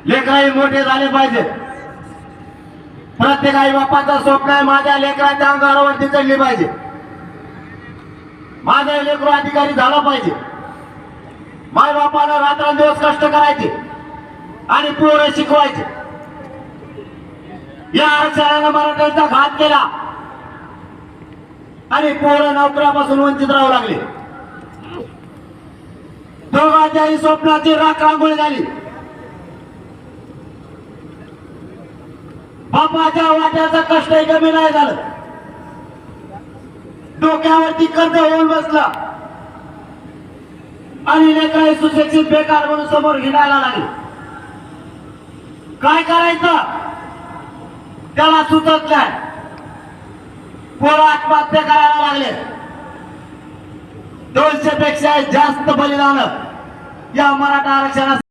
लेकरही मोठे झाले पाहिजे। प्रत्येक आई बापाचं स्वप्न आहे माझ्या लेकराच्या अंगावरती चढली पाहिजे, माझा लेकरू अधिकारी झाला पाहिजे। माय बापाला रात्रंदिवस कष्ट करायचे आणि पोरं शिकवायचे। या आरक्षणानं मराठ्यांचा घात केला आणि पोरं नोकऱ्यापासून वंचित राहू लागले। दोघांच्याही स्वप्नाची राख रांगोळी झाली। बापाच्या वाट्याचं कष्टही कमी नाही झालं, डोक्यावरती कर्ज होऊन बसला आणि लेकरही सुशिक्षित बेकार म्हणून समोर हिंडायला लागले। काय करायचं त्याला सुचत नाही, पोरं आत्महत्या करायला लागले। 200 पेक्षा जास्त बलिदान या मराठा आरक्षणासाठी